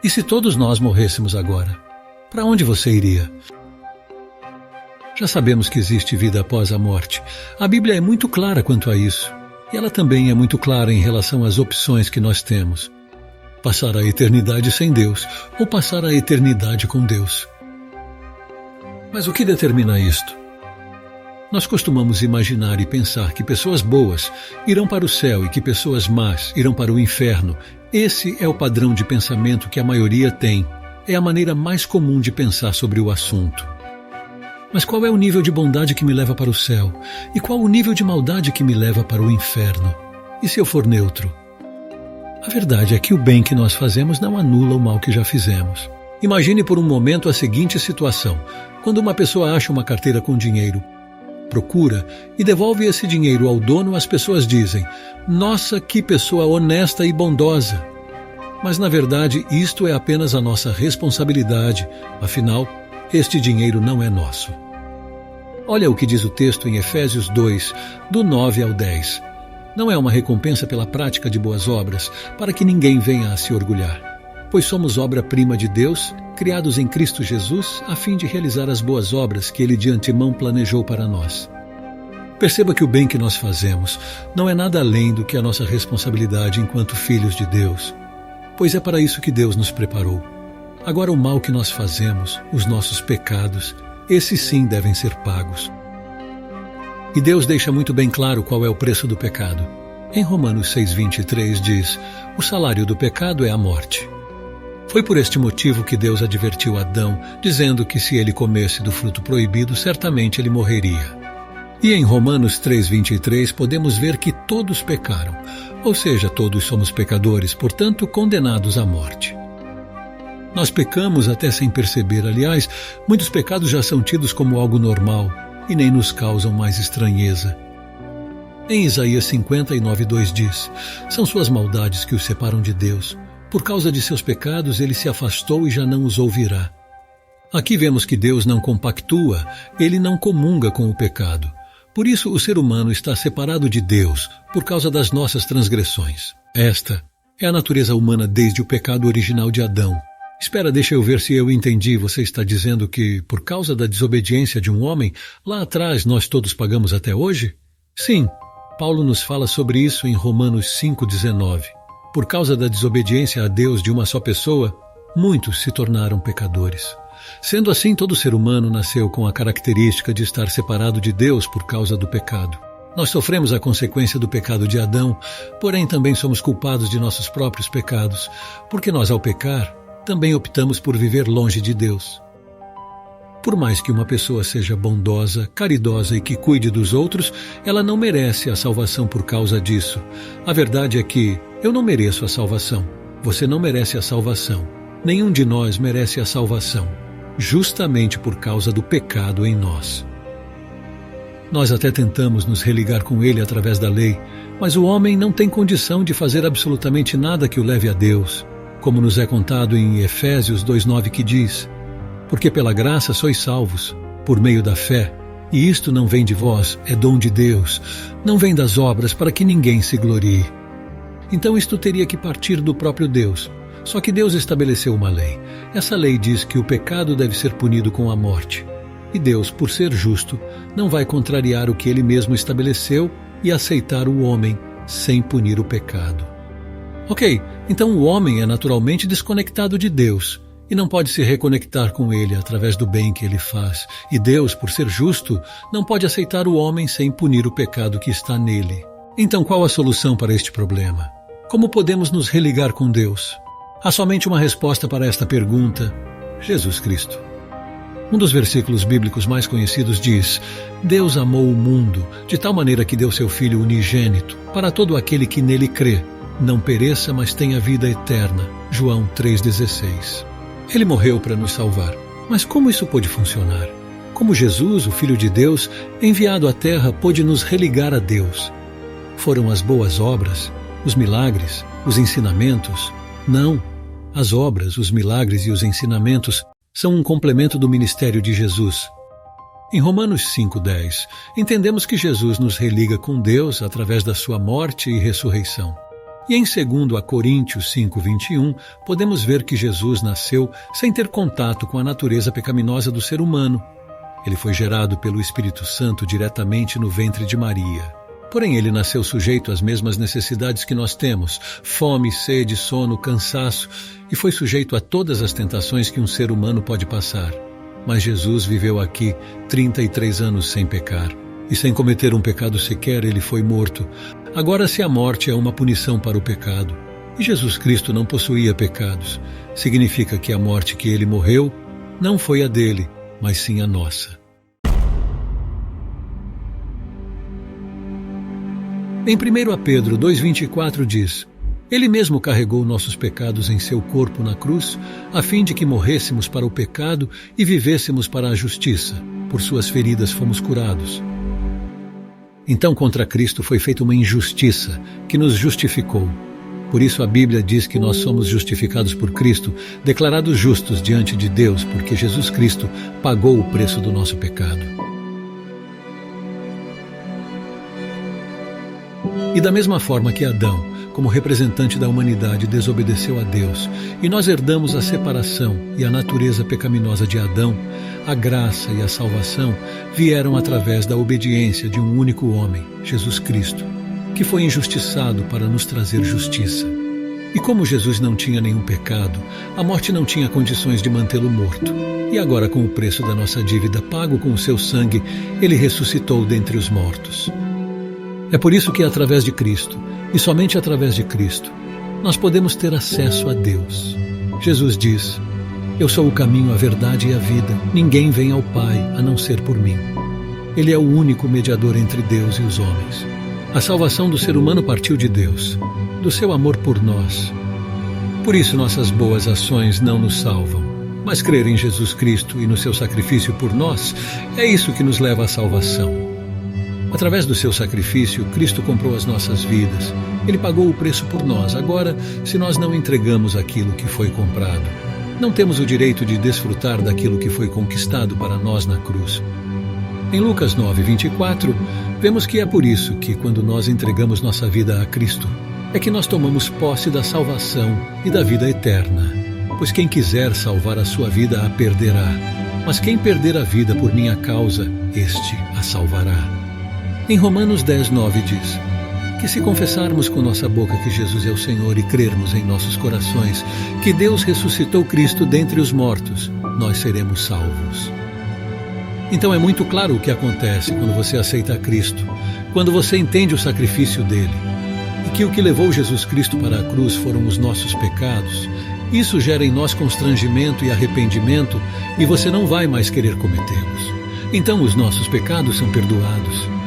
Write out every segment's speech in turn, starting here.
E se todos nós morrêssemos agora? Para onde você iria? Já sabemos que existe vida após a morte. A Bíblia é muito clara quanto a isso. E ela também é muito clara em relação às opções que nós temos. Passar a eternidade sem Deus ou passar a eternidade com Deus. Mas o que determina isto? Nós costumamos imaginar e pensar que pessoas boas irão para o céu e que pessoas más irão para o inferno. Esse é o padrão de pensamento que a maioria tem. É a maneira mais comum de pensar sobre o assunto. Mas qual é o nível de bondade que me leva para o céu? E qual o nível de maldade que me leva para o inferno? E se eu for neutro? A verdade é que o bem que nós fazemos não anula o mal que já fizemos. Imagine por um momento a seguinte situação. Quando uma pessoa acha uma carteira com dinheiro, procura e devolve esse dinheiro ao dono, as pessoas dizem: "Nossa, que pessoa honesta e bondosa!" Mas na verdade isto é apenas a nossa responsabilidade, afinal, este dinheiro não é nosso. Olha o que diz o texto em Efésios 2, do 9 ao 10. Não é uma recompensa pela prática de boas obras, para que ninguém venha a se orgulhar. Pois somos obra-prima de Deus, criados em Cristo Jesus, a fim de realizar as boas obras que Ele de antemão planejou para nós. Perceba que o bem que nós fazemos não é nada além do que a nossa responsabilidade enquanto filhos de Deus, pois é para isso que Deus nos preparou. Agora o mal que nós fazemos, os nossos pecados, esses sim devem ser pagos. E Deus deixa muito bem claro qual é o preço do pecado. Em Romanos 6:23 diz: "O salário do pecado é a morte." Foi por este motivo que Deus advertiu Adão, dizendo que se ele comesse do fruto proibido, certamente ele morreria. E em Romanos 3:23 podemos ver que todos pecaram, ou seja, todos somos pecadores, portanto condenados à morte. Nós pecamos até sem perceber. Aliás, muitos pecados já são tidos como algo normal e nem nos causam mais estranheza. Em Isaías 59:2 diz: "São suas maldades que os separam de Deus. Por causa de seus pecados ele se afastou e já não os ouvirá." Aqui vemos que Deus não compactua, ele não comunga com o pecado. Por isso o ser humano está separado de Deus por causa das nossas transgressões. Esta é a natureza humana desde o pecado original de Adão. Espera, deixa eu ver se eu entendi. Você está dizendo que, por causa da desobediência de um homem, lá atrás nós todos pagamos até hoje? Sim, Paulo nos fala sobre isso em Romanos 5:19. Por causa da desobediência a Deus de uma só pessoa, muitos se tornaram pecadores. Sendo assim, todo ser humano nasceu com a característica de estar separado de Deus por causa do pecado. Nós sofremos a consequência do pecado de Adão, porém também somos culpados de nossos próprios pecados, porque nós, ao pecar, também optamos por viver longe de Deus. Por mais que uma pessoa seja bondosa, caridosa e que cuide dos outros, ela não merece a salvação por causa disso. A verdade é que eu não mereço a salvação. Você não merece a salvação. Nenhum de nós merece a salvação, justamente por causa do pecado em nós. Nós até tentamos nos religar com Ele através da lei, mas o homem não tem condição de fazer absolutamente nada que o leve a Deus. Como nos é contado em Efésios 2:9, que diz: "Porque pela graça sois salvos, por meio da fé, e isto não vem de vós, é dom de Deus, não vem das obras, para que ninguém se glorie." Então isto teria que partir do próprio Deus. Só que Deus estabeleceu uma lei. Essa lei diz que o pecado deve ser punido com a morte. E Deus, por ser justo, não vai contrariar o que Ele mesmo estabeleceu e aceitar o homem sem punir o pecado. Ok, então o homem é naturalmente desconectado de Deus e não pode se reconectar com Ele através do bem que Ele faz. E Deus, por ser justo, não pode aceitar o homem sem punir o pecado que está nele. Então qual a solução para este problema? Como podemos nos religar com Deus? Há somente uma resposta para esta pergunta: Jesus Cristo. Um dos versículos bíblicos mais conhecidos diz: "Deus amou o mundo de tal maneira que deu seu Filho unigênito para todo aquele que nele crê, não pereça, mas tenha vida eterna." João 3,16. Ele morreu para nos salvar. Mas como isso pôde funcionar? Como Jesus, o Filho de Deus, enviado à terra, pôde nos religar a Deus? Foram as boas obras, os milagres, os ensinamentos? Não. As obras, os milagres e os ensinamentos são um complemento do ministério de Jesus. Em Romanos 5:10, entendemos que Jesus nos religa com Deus através da sua morte e ressurreição. E em 2 Coríntios 5:21, podemos ver que Jesus nasceu sem ter contato com a natureza pecaminosa do ser humano. Ele foi gerado pelo Espírito Santo diretamente no ventre de Maria. Porém, ele nasceu sujeito às mesmas necessidades que nós temos: fome, sede, sono, cansaço, e foi sujeito a todas as tentações que um ser humano pode passar. Mas Jesus viveu aqui 33 anos sem pecar. E sem cometer um pecado sequer, ele foi morto. Agora, se a morte é uma punição para o pecado, e Jesus Cristo não possuía pecados, significa que a morte que ele morreu não foi a dele, mas sim a nossa. Em 1 Pedro 2,24 diz: Ele mesmo carregou nossos pecados em seu corpo na cruz, a fim de que morrêssemos para o pecado e vivêssemos para a justiça. Por suas feridas fomos curados. Então contra Cristo foi feita uma injustiça que nos justificou. Por isso a Bíblia diz que nós somos justificados por Cristo, declarados justos diante de Deus, porque Jesus Cristo pagou o preço do nosso pecado. E da mesma forma que Adão, como representante da humanidade, desobedeceu a Deus, e nós herdamos a separação e a natureza pecaminosa de Adão, a graça e a salvação vieram através da obediência de um único homem, Jesus Cristo, que foi injustiçado para nos trazer justiça. E como Jesus não tinha nenhum pecado, a morte não tinha condições de mantê-lo morto. E agora, com o preço da nossa dívida pago com o seu sangue, ele ressuscitou dentre os mortos. É por isso que através de Cristo, e somente através de Cristo, nós podemos ter acesso a Deus. Jesus diz: Eu sou o caminho, a verdade e a vida. Ninguém vem ao Pai a não ser por mim. Ele é o único mediador entre Deus e os homens. A salvação do ser humano partiu de Deus, do seu amor por nós. Por isso nossas boas ações não nos salvam, mas crer em Jesus Cristo e no seu sacrifício por nós, é isso que nos leva à salvação. Através do seu sacrifício, Cristo comprou as nossas vidas. Ele pagou o preço por nós. Agora, se nós não entregamos aquilo que foi comprado, não temos o direito de desfrutar daquilo que foi conquistado para nós na cruz. Em Lucas 9:24, vemos que é por isso que, quando nós entregamos nossa vida a Cristo, é que nós tomamos posse da salvação e da vida eterna. Pois quem quiser salvar a sua vida a perderá, mas quem perder a vida por minha causa, este a salvará. Em Romanos 10:9 diz que se confessarmos com nossa boca que Jesus é o Senhor e crermos em nossos corações que Deus ressuscitou Cristo dentre os mortos, nós seremos salvos. Então é muito claro o que acontece quando você aceita a Cristo, quando você entende o sacrifício dele, e que o que levou Jesus Cristo para a cruz foram os nossos pecados. Isso gera em nós constrangimento e arrependimento, e você não vai mais querer cometê-los. Então os nossos pecados são perdoados.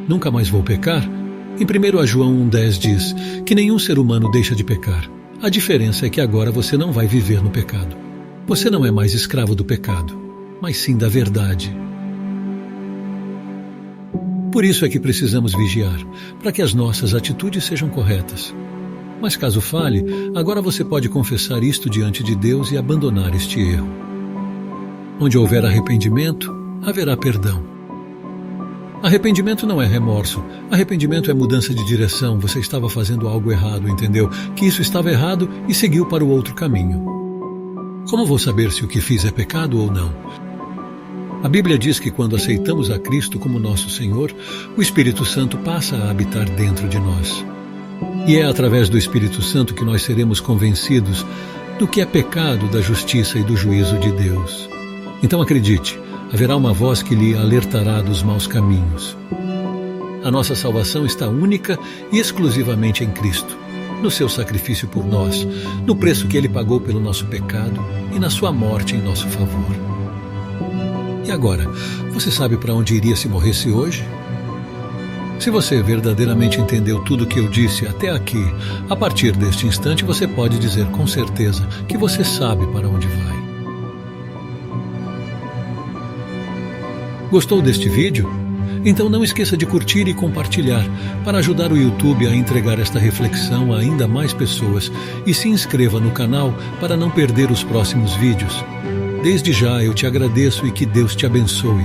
Nunca mais vou pecar? Em 1 João 1,10 diz que nenhum ser humano deixa de pecar. A diferença é que agora você não vai viver no pecado. Você não é mais escravo do pecado, mas sim da verdade. Por isso é que precisamos vigiar, para que as nossas atitudes sejam corretas. Mas caso falhe, agora você pode confessar isto diante de Deus e abandonar este erro. Onde houver arrependimento, haverá perdão. Arrependimento não é remorso. Arrependimento é mudança de direção. Você estava fazendo algo errado, entendeu? Que isso estava errado e seguiu para o outro caminho. Como vou saber se o que fiz é pecado ou não? A Bíblia diz que quando aceitamos a Cristo como nosso Senhor, o Espírito Santo passa a habitar dentro de nós. E é através do Espírito Santo que nós seremos convencidos do que é pecado, da justiça e do juízo de Deus. Então acredite, haverá uma voz que lhe alertará dos maus caminhos. A nossa salvação está única e exclusivamente em Cristo, no seu sacrifício por nós, no preço que ele pagou pelo nosso pecado e na sua morte em nosso favor. E agora, você sabe para onde iria se morresse hoje? Se você verdadeiramente entendeu tudo o que eu disse até aqui, a partir deste instante você pode dizer com certeza que você sabe para onde vai. Gostou deste vídeo? Então não esqueça de curtir e compartilhar para ajudar o YouTube a entregar esta reflexão a ainda mais pessoas, e se inscreva no canal para não perder os próximos vídeos. Desde já eu te agradeço e que Deus te abençoe.